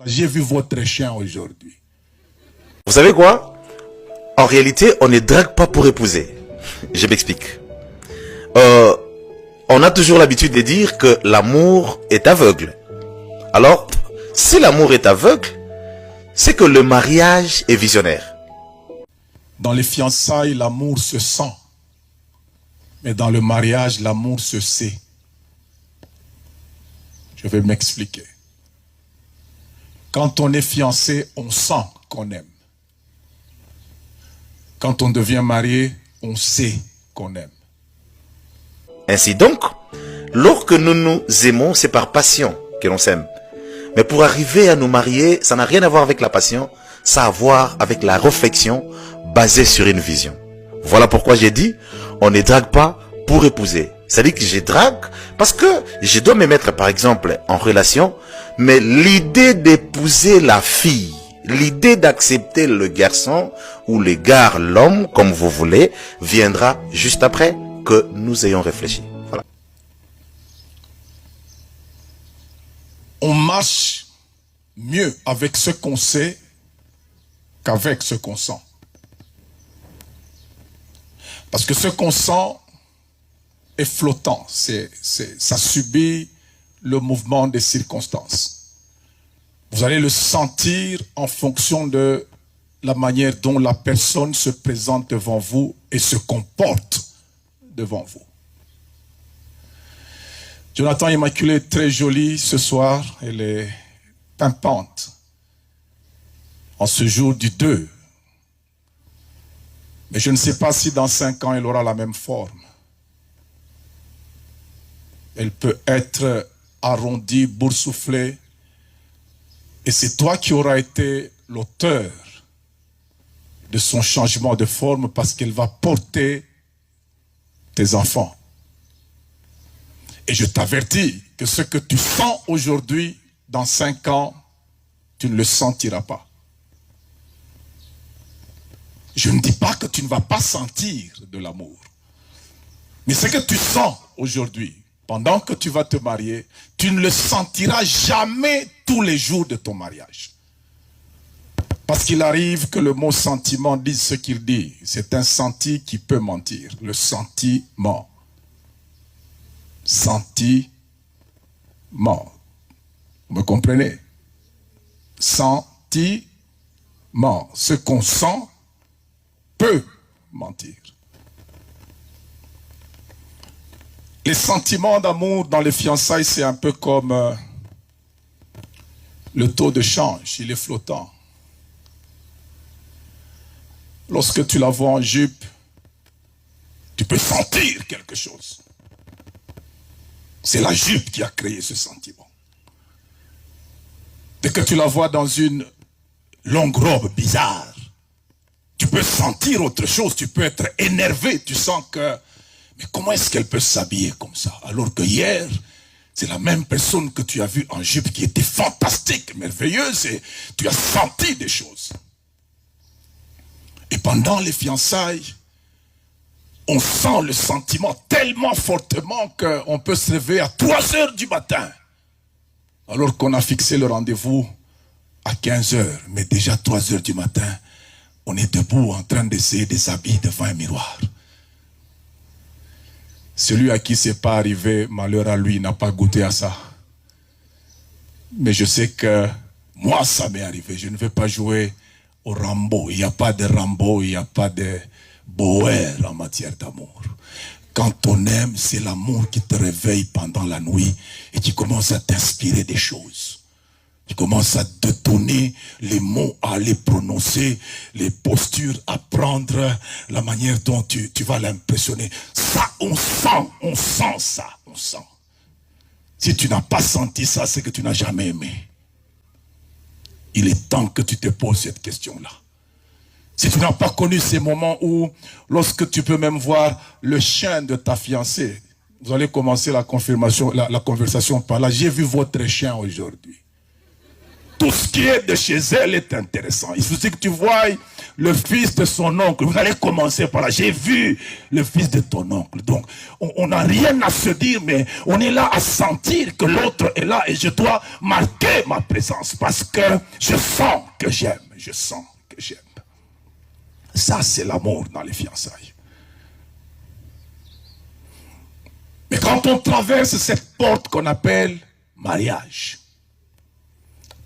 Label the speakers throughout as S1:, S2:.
S1: J'ai vu votre chien aujourd'hui.
S2: Vous savez quoi? En réalité, on ne drague pas pour épouser. Je m'explique. On a toujours l'habitude de dire que l'amour est aveugle. Alors, si l'amour est aveugle, c'est que le mariage est visionnaire.
S1: Dans les fiançailles, l'amour se sent. Mais dans le mariage, l'amour se sait. Je vais m'expliquer. Quand on est fiancé, on sent qu'on aime. Quand on devient marié, on sait qu'on aime.
S2: Ainsi donc, lorsque nous nous aimons, c'est par passion que l'on s'aime. Mais pour arriver à nous marier, ça n'a rien à voir avec la passion, ça a à voir avec la réflexion basée sur une vision. Voilà pourquoi j'ai dit, on ne drague pas pour épouser. C'est-à-dire que je drague parce que je dois me mettre par exemple en relation, mais l'idée d'épouser la fille, l'idée d'accepter le garçon ou le gars, l'homme, comme vous voulez, viendra juste après que nous ayons réfléchi. Voilà.
S1: On marche mieux avec ce qu'on sait qu'avec ce qu'on sent. Parce que ce qu'on sent est flottant, ça subit le mouvement des circonstances. Vous allez le sentir en fonction de la manière dont la personne se présente devant vous et se comporte devant vous. Jonathan Immaculée est très jolie ce soir, elle est pimpante en ce jour du 2. Mais je ne sais pas si dans 5 ans elle aura la même forme. Elle peut être arrondie, boursouflée. Et c'est toi qui auras été l'auteur de son changement de forme parce qu'elle va porter tes enfants. Et je t'avertis que ce que tu sens aujourd'hui, dans 5 ans, tu ne le sentiras pas. Je ne dis pas que tu ne vas pas sentir de l'amour. Mais ce que tu sens aujourd'hui, pendant que tu vas te marier, tu ne le sentiras jamais tous les jours de ton mariage. Parce qu'il arrive que le mot sentiment dise ce qu'il dit. C'est un senti qui peut mentir. Le sentiment. Sentiment. Vous me comprenez? Sentiment. Ce qu'on sent peut mentir. Les sentiments d'amour dans les fiançailles, c'est un peu comme le taux de change, il est flottant. Lorsque tu la vois en jupe, tu peux sentir quelque chose. C'est la jupe qui a créé ce sentiment. Dès que tu la vois dans une longue robe bizarre, tu peux sentir autre chose, tu peux être énervé, tu sens que mais comment est-ce qu'elle peut s'habiller comme ça? Alors que hier, c'est la même personne que tu as vue en jupe qui était fantastique, merveilleuse, et tu as senti des choses. Et pendant les fiançailles, on sent le sentiment tellement fortement qu'on peut se lever à 3 heures du matin. Alors qu'on a fixé le rendez-vous à 15 heures. Mais déjà 3 heures du matin, on est debout en train d'essayer des habits devant un miroir. Celui à qui c'est pas arrivé, malheur à lui, n'a pas goûté à ça. Mais je sais que moi, ça m'est arrivé. Je ne vais pas jouer au Rambo. Il n'y a pas de Rambo, il n'y a pas de Boer en matière d'amour. Quand on aime, c'est l'amour qui te réveille pendant la nuit et qui commence à t'inspirer des choses. Tu commences à te donner les mots à les prononcer, les postures à prendre, la manière dont tu vas l'impressionner. Ça, on sent ça, on sent. Si tu n'as pas senti ça, c'est que tu n'as jamais aimé. Il est temps que tu te poses cette question-là. Si tu n'as pas connu ces moments où, lorsque tu peux même voir le chien de ta fiancée, vous allez commencer la conversation par là. J'ai vu votre chien aujourd'hui. Tout ce qui est de chez elle est intéressant. Il suffit que tu vois le fils de son oncle. Vous allez commencer par là. J'ai vu le fils de ton oncle. Donc, on n'a rien à se dire, mais on est là à sentir que l'autre est là et je dois marquer ma présence parce que je sens que j'aime. Je sens que j'aime. Ça, c'est l'amour dans les fiançailles. Mais quand on traverse cette porte qu'on appelle mariage,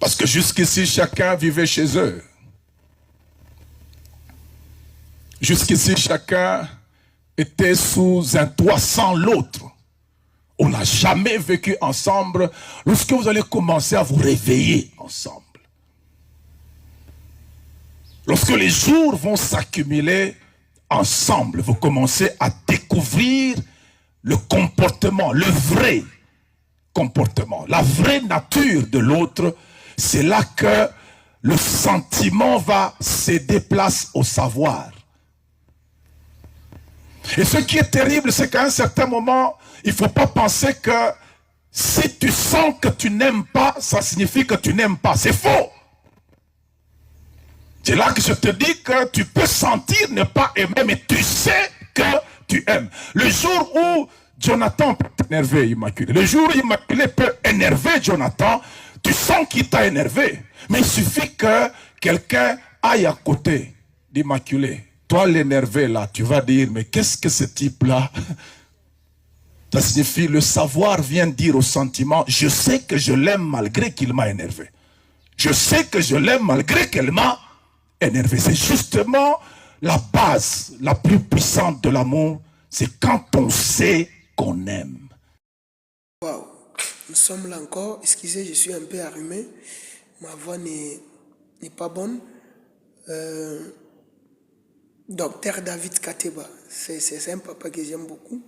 S1: parce que jusqu'ici, chacun vivait chez eux. Jusqu'ici, chacun était sous un toit sans l'autre. On n'a jamais vécu ensemble lorsque vous allez commencer à vous réveiller ensemble. Lorsque les jours vont s'accumuler ensemble, vous commencez à découvrir le comportement, le vrai comportement, la vraie nature de l'autre. C'est là que le sentiment va céder place au savoir. Et ce qui est terrible, c'est qu'à un certain moment, il ne faut pas penser que si tu sens que tu n'aimes pas, ça signifie que tu n'aimes pas. C'est faux. C'est là que je te dis que tu peux sentir ne pas aimer, mais tu sais que tu aimes. Le jour où Jonathan peut t'énerver, Immaculée, le jour où Immaculée peut énerver Jonathan, tu sens qu'il t'a énervé. Mais il suffit que quelqu'un aille à côté d'Immaculée. Toi, l'énervé là, tu vas dire, mais qu'est-ce que ce type-là? Ça signifie, le savoir vient dire au sentiment, je sais que je l'aime malgré qu'il m'a énervé. Je sais que je l'aime malgré qu'elle m'a énervé. C'est justement la base la plus puissante de l'amour. C'est quand on sait qu'on aime.
S3: Waouh, nous sommes là encore. Excusez, je suis un peu arrumé. Ma voix n'est pas bonne. Docteur David Kateba, c'est un papa que j'aime beaucoup.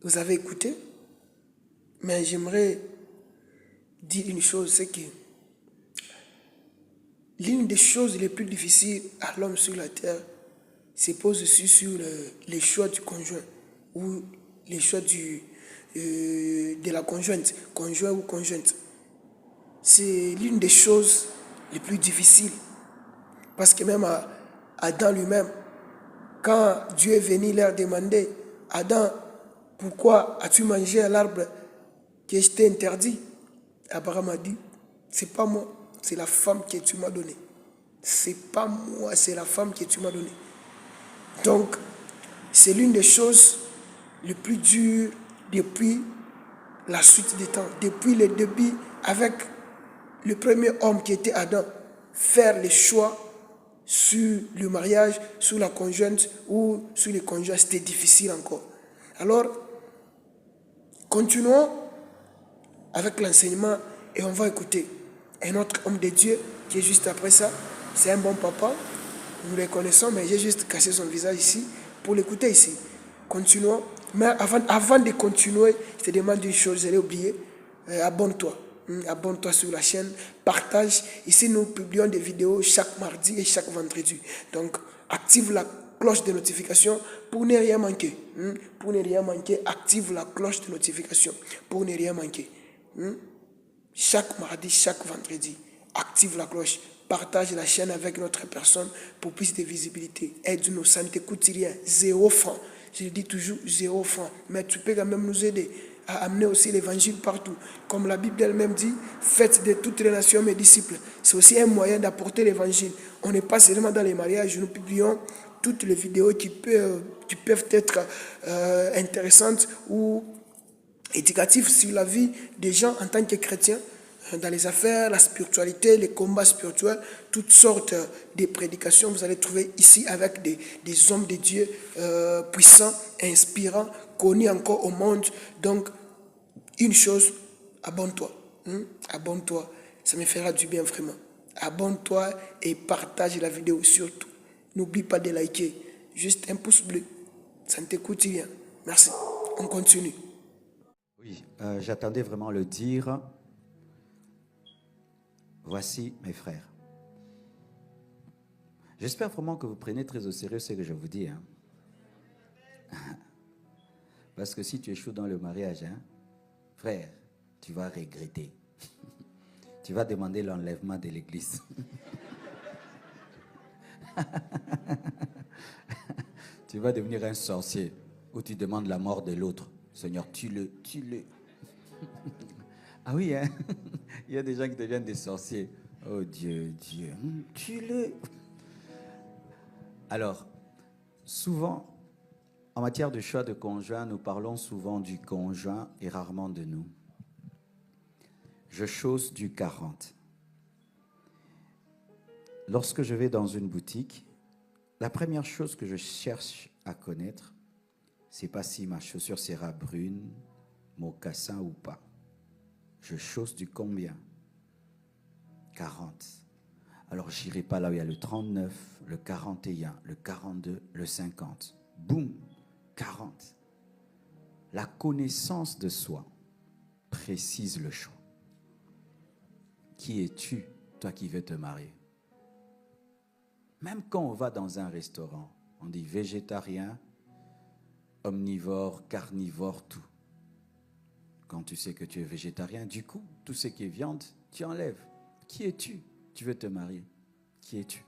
S3: Vous avez écouté, mais j'aimerais dire une chose, c'est que l'une des choses les plus difficiles à l'homme sur la terre se pose aussi sur les choix du conjoint ou les choix de la conjointe, conjoint ou conjointe. C'est l'une des choses les plus difficiles parce que même Adam lui-même, quand Dieu est venu leur demander, Adam, pourquoi as-tu mangé à l'arbre que je t'ai interdit? Abraham a dit, c'est pas moi, c'est la femme que tu m'as donnée. C'est pas moi, c'est la femme que tu m'as donnée. Donc, c'est l'une des choses les plus dures depuis la suite des temps, depuis le début avec le premier homme qui était Adam, faire les choix sur le mariage, sur la conjointe ou sur les conjoints, c'était difficile encore. Alors, continuons avec l'enseignement et on va écouter un autre homme de Dieu qui est juste après ça. C'est un bon papa, nous le connaissons, mais j'ai juste caché son visage ici pour l'écouter ici. Continuons. Mais avant de continuer, je te demande une chose, j'allais oublier. Abonne-toi. Abonne-toi sur la chaîne, partage. Ici, nous publions des vidéos chaque mardi et chaque vendredi. Donc, active la cloche de notification pour ne rien manquer. Pour ne rien manquer, active la cloche de notification pour ne rien manquer. Chaque mardi, chaque vendredi, active la cloche. Partage la chaîne avec notre personne pour plus de visibilité. Aide-nous, ça ne te coûte rien. 0 francs. Je le dis toujours, 0 francs. Mais tu peux quand même nous aider à amener aussi l'évangile partout. Comme la Bible elle-même dit, faites de toutes les nations mes disciples. C'est aussi un moyen d'apporter l'évangile. On n'est pas seulement dans les mariages, nous publions toutes les vidéos qui peuvent être intéressantes ou éducatives sur la vie des gens en tant que chrétiens, dans les affaires, la spiritualité, les combats spirituels, toutes sortes de prédications. Vous allez trouver ici avec des hommes de Dieu puissants, inspirants, connus encore au monde. Donc, une chose, abonne-toi. Abonne-toi, ça me fera du bien vraiment. Abonne-toi et partage la vidéo surtout. N'oublie pas de liker. Juste un pouce bleu. Ça ne te coûte rien. Merci. On continue.
S4: Oui, j'attendais vraiment le dire. Voici mes frères. J'espère vraiment que vous prenez très au sérieux ce que je vous dis. Parce que si tu échoues dans le mariage, frère, tu vas regretter. Tu vas demander l'enlèvement de l'église. Tu vas devenir un sorcier où tu demandes la mort de l'autre. Seigneur, tue-le, tue-le. Ah oui, hein? Il y a des gens qui deviennent des sorciers. Oh Dieu, Dieu, tue-le. Alors, souvent, en matière de choix de conjoint, nous parlons souvent du conjoint et rarement de nous. Je chausse du 40. Lorsque je vais dans une boutique, la première chose que je cherche à connaître, c'est pas si ma chaussure sera brune, mocassin ou pas. Je chausse du combien? 40. Alors j'irai pas là où il y a le 39, le 41, le 42, le 50. Boum, 40. La connaissance de soi précise le choix. Qui es-tu, toi qui veux te marier? Même quand on va dans un restaurant, on dit végétarien, omnivore, carnivore, tout. Quand tu sais que tu es végétarien, du coup, tout ce qui est viande, tu enlèves. Qui es-tu? Tu veux te marier. Qui es-tu?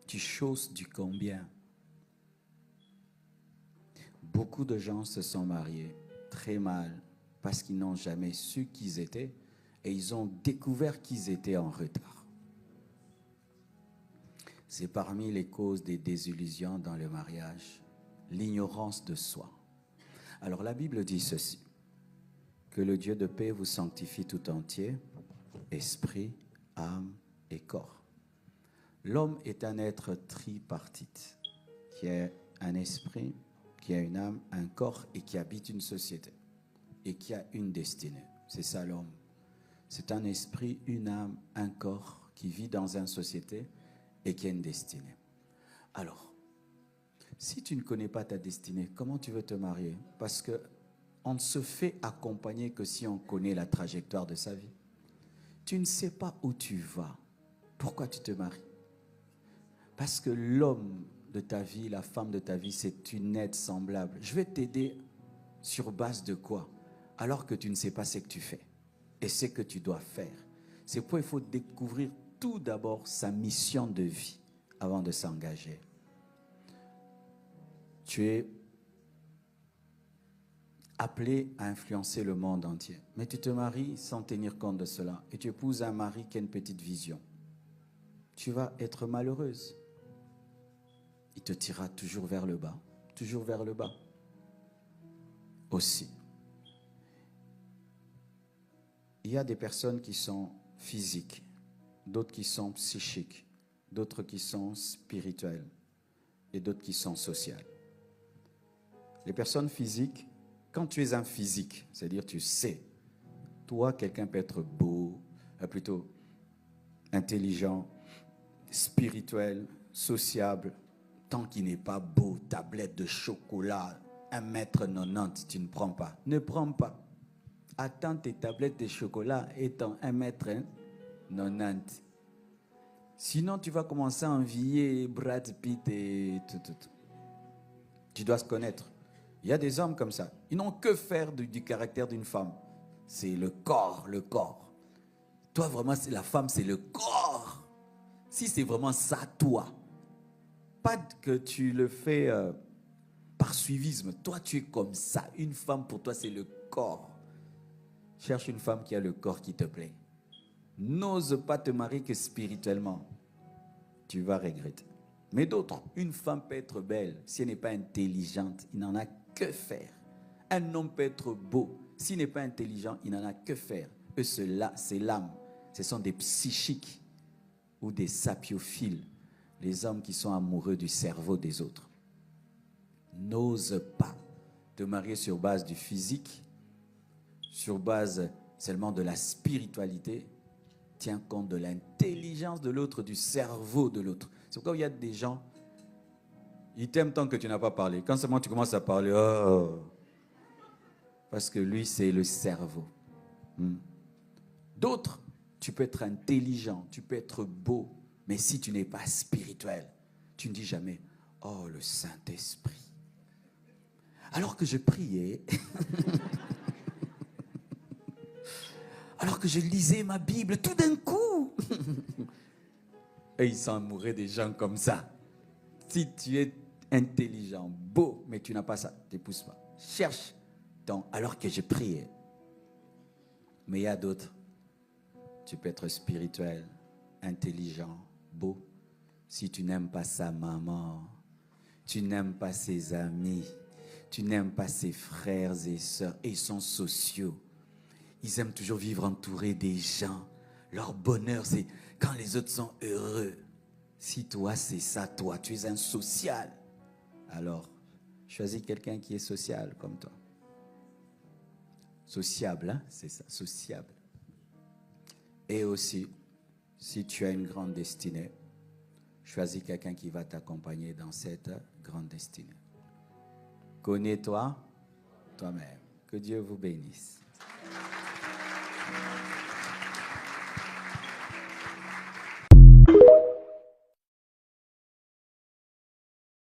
S4: Tu chausses du combien? Beaucoup de gens se sont mariés très mal parce qu'ils n'ont jamais su qui ils étaient et ils ont découvert qu'ils étaient en retard. C'est parmi les causes des désillusions dans le mariage, l'ignorance de soi. Alors la Bible dit ceci, que le Dieu de paix vous sanctifie tout entier, esprit, âme et corps. L'homme est un être tripartite, qui a un esprit, qui a une âme, un corps et qui habite une société et qui a une destinée. C'est ça l'homme. C'est un esprit, une âme, un corps qui vit dans une société et qui a une destinée. Alors, si tu ne connais pas ta destinée, comment tu veux te marier? Parce que on ne se fait accompagner que si on connaît la trajectoire de sa vie. Tu ne sais pas où tu vas. Pourquoi tu te maries? Parce que l'homme de ta vie, la femme de ta vie, c'est une aide semblable. Je vais t'aider sur base de quoi? Alors que tu ne sais pas ce que tu fais et ce que tu dois faire. C'est pourquoi il faut découvrir tout d'abord sa mission de vie avant de s'engager. Tu es appelé à influencer le monde entier. Mais tu te maries sans tenir compte de cela. Et tu épouses un mari qui a une petite vision. Tu vas être malheureuse. Il te tirera toujours vers le bas. Toujours vers le bas. Aussi. Il y a des personnes qui sont physiques, d'autres qui sont psychiques, d'autres qui sont spirituelles et d'autres qui sont sociales. Les personnes physiques, quand tu es un physique, c'est-à-dire tu sais, toi, quelqu'un peut être beau, plutôt intelligent, spirituel, sociable, tant qu'il n'est pas beau, tablette de chocolat, 1,90 m, tu ne prends pas. Ne prends pas. Attends tes tablettes de chocolat étant 1,90 m. Sinon, tu vas commencer à envier Brad Pitt et tout. Tu dois se connaître. Il y a des hommes comme ça. Ils n'ont que faire du caractère d'une femme. C'est le corps, le corps. Toi, vraiment, c'est la femme, c'est le corps. Si c'est vraiment ça, toi. Pas que tu le fais par suivisme. Toi, tu es comme ça. Une femme, pour toi, c'est le corps. Cherche une femme qui a le corps qui te plaît. N'ose pas te marier que spirituellement. Tu vas regretter. Mais d'autres, une femme peut être belle. Si elle n'est pas intelligente, il n'en a que faire. Un homme peut être beau. S'il n'est pas intelligent, il n'en a que faire. Eux, ceux-là, c'est l'âme. Ce sont des psychiques ou des sapiophiles. Les hommes qui sont amoureux du cerveau des autres. N'ose pas te marier sur base du physique, sur base seulement de la spiritualité. Tiens compte de l'intelligence de l'autre, du cerveau de l'autre. C'est pourquoi il y a des gens, ils t'aiment tant que tu n'as pas parlé. Quand seulement tu commences à parler, parce que lui, c'est le cerveau. D'autres, tu peux être intelligent, tu peux être beau, mais si tu n'es pas spirituel, tu ne dis jamais, oh, le Saint-Esprit. Alors que je priais, alors que je lisais ma Bible, tout d'un coup, Et ils sont amoureux des gens comme ça. Si tu es intelligent, beau, mais tu n'as pas ça, t'épouses pas. Cherche. Donc, alors que je priais. Mais il y a d'autres. Tu peux être spirituel, intelligent, beau. Si tu n'aimes pas sa maman, tu n'aimes pas ses amis, tu n'aimes pas ses frères et sœurs, et ils sont sociaux. Ils aiment toujours vivre entourés des gens. Leur bonheur, c'est quand les autres sont heureux. Si toi, c'est ça, toi, tu es un social. Alors, choisis quelqu'un qui est social comme toi. Sociable, hein? C'est ça, sociable. Et aussi, si tu as une grande destinée, choisis quelqu'un qui va t'accompagner dans cette grande destinée. Connais-toi toi-même. Que Dieu vous bénisse.